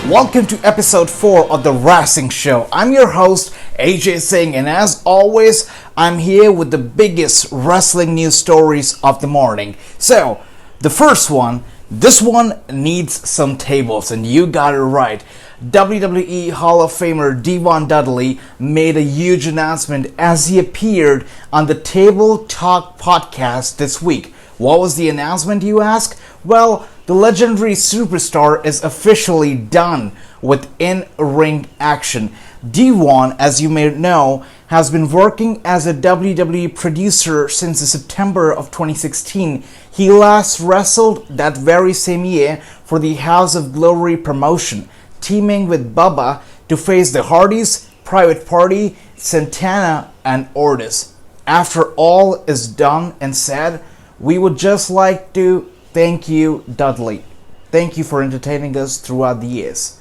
Welcome to episode 4 of the Wrassingh Show. I'm your host, AJ Singh, and as always, I'm here with the biggest wrestling news stories of the morning. So, the first one, this one needs some tables, and you got it right. WWE Hall of Famer Devon Dudley made a huge announcement as he appeared on the Table Talk podcast this week. What was the announcement, you ask? Well, the legendary superstar is officially done with in-ring action. Devon, as you may know, has been working as a WWE producer since September of 2016. He last wrestled that very same year for the House of Glory promotion, teaming with Bubba to face the Hardys, Private Party, Santana, and Ortiz. After all is done and said, we would just like to thank you, Dudley. Thank you for entertaining us throughout the years.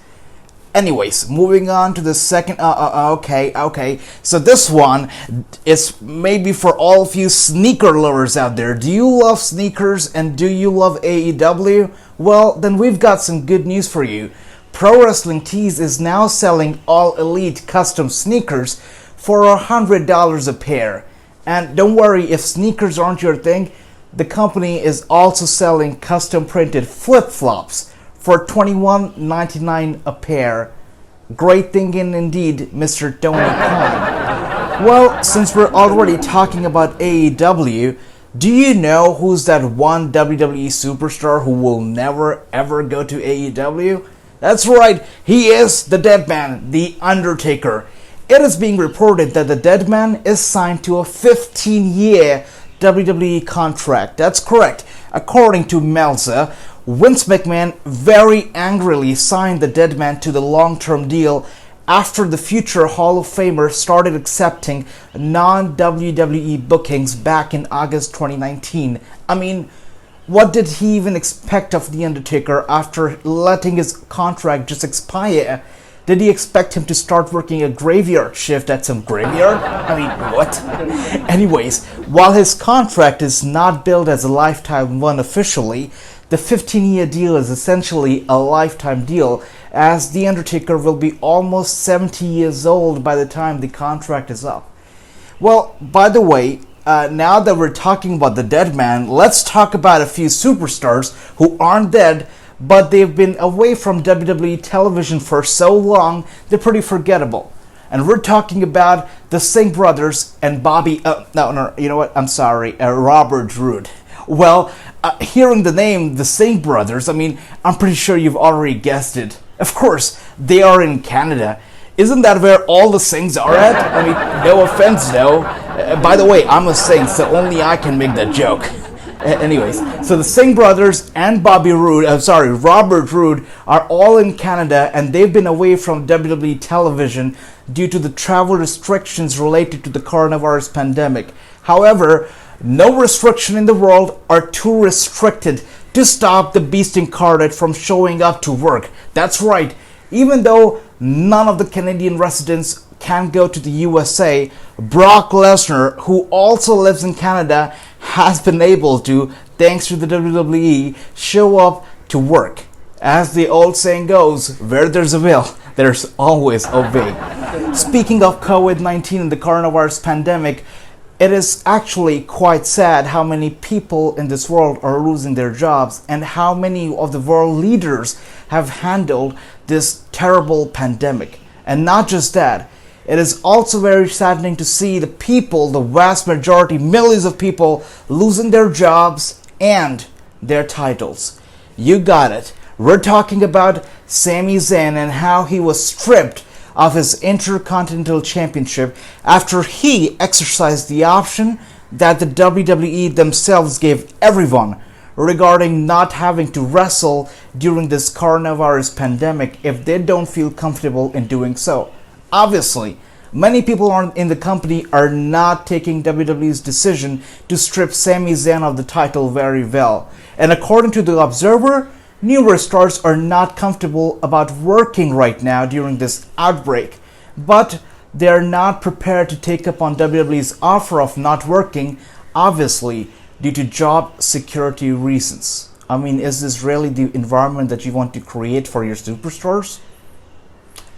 Anyways, moving on to the second. Okay. So this one is maybe for all of you sneaker lovers out there. Do you love sneakers and do you love AEW? Well, then we've got some good news for you. Pro Wrestling Tees is now selling all elite custom sneakers for $100 a pair. And don't worry if sneakers aren't your thing. The company is also selling custom printed flip-flops for $21.99 a pair. Great thinking indeed, Mr. Tony Khan. Well, since we're already talking about AEW, do you know who's that one WWE superstar who will never ever go to AEW? That's right, he is the dead man, the Undertaker. It is being reported that the dead man is signed to a 15-year WWE contract. That's correct. According to Meltzer, Vince McMahon very angrily signed the dead man to the long-term deal after the future Hall of Famer started accepting non-WWE bookings back in August 2019. I mean, what did he even expect of The Undertaker after letting his contract just expire? Did he expect him to start working a graveyard shift at some graveyard? I mean, what? Anyways, while his contract is not billed as a lifetime one officially, the 15-year deal is essentially a lifetime deal, as The Undertaker will be almost 70 years old by the time the contract is up. Well, by the way, now that we're talking about the dead man, let's talk about a few superstars who aren't dead, but they've been away from WWE television for so long, they're pretty forgettable. And we're talking about the Singh brothers and Robert Roode. Well, hearing the name, the Singh brothers, I'm pretty sure you've already guessed it. Of course, they are in Canada. Isn't that where all the Singhs are at? No offense though. By the way, I'm a Singh, so only I can make that joke. Anyways, so the Singh brothers and Robert Roode are all in Canada, and they've been away from WWE television due to the travel restrictions related to the coronavirus pandemic. However, no restriction in the world are too restricted to stop the beast incarnate from showing up to work. That's right, even though none of the Canadian residents can go to the USA, Brock Lesnar, who also lives in Canada, has been able to, thanks to the WWE, show up to work. As the old saying goes, where there's a will, there's always a way. Speaking of COVID-19 and the coronavirus pandemic, it is actually quite sad how many people in this world are losing their jobs and how many of the world leaders have handled this terrible pandemic. And not just that, it is also very saddening to see the people, the vast majority, millions of people, losing their jobs and their titles. You got it. We're talking about Sami Zayn and how he was stripped of his Intercontinental Championship after he exercised the option that the WWE themselves gave everyone regarding not having to wrestle during this coronavirus pandemic if they don't feel comfortable in doing so. Obviously, many people in the company are not taking WWE's decision to strip Sami Zayn of the title very well. And according to The Observer, numerous stars are not comfortable about working right now during this outbreak, but they are not prepared to take up on WWE's offer of not working, obviously, due to job security reasons. Is this really the environment that you want to create for your superstars?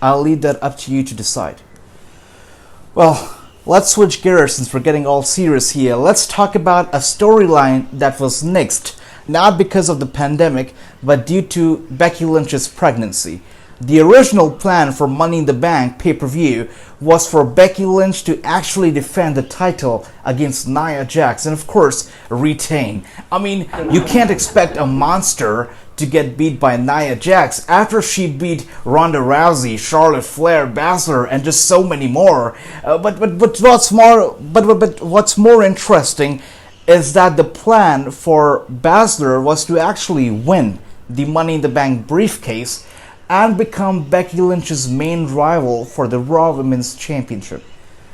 I'll leave that up to you to decide. Well, let's switch gears since we're getting all serious here. Let's talk about a storyline that was nixed, not because of the pandemic, but due to Becky Lynch's pregnancy. The original plan for Money in the Bank pay-per-view was for Becky Lynch to actually defend the title against Nia Jax and of course retain. I mean, you can't expect a monster to get beat by Nia Jax after she beat Ronda Rousey, Charlotte Flair, Baszler, and just so many more. But what's more interesting is that the plan for Baszler was to actually win the Money in the Bank briefcase and become Becky Lynch's main rival for the Raw Women's Championship.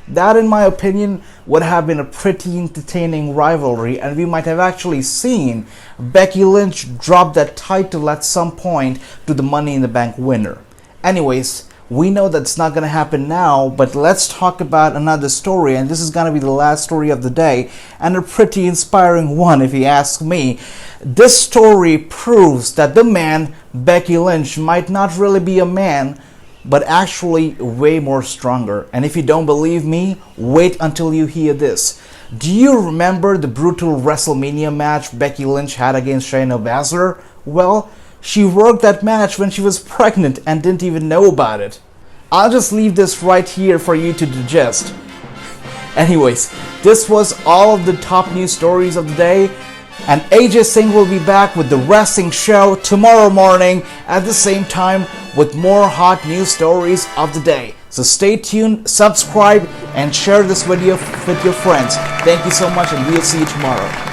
That, in my opinion, would have been a pretty entertaining rivalry, and we might have actually seen Becky Lynch drop that title at some point to the Money in the Bank winner. Anyways, we know that's not going to happen now, but let's talk about another story, and this is going to be the last story of the day, and a pretty inspiring one if you ask me. This story proves that the man, Becky Lynch, might not really be a man, but actually way more stronger. And if you don't believe me, wait until you hear this. Do you remember the brutal WrestleMania match Becky Lynch had against Shayna Baszler? Well, she worked that match when she was pregnant and didn't even know about it. I'll just leave this right here for you to digest. Anyways, this was all of the top news stories of the day, and AJ Singh will be back with the Wrassingh show tomorrow morning at the same time with more hot news stories of the day. So stay tuned, subscribe, and share this video with your friends. Thank you so much, and we'll see you tomorrow.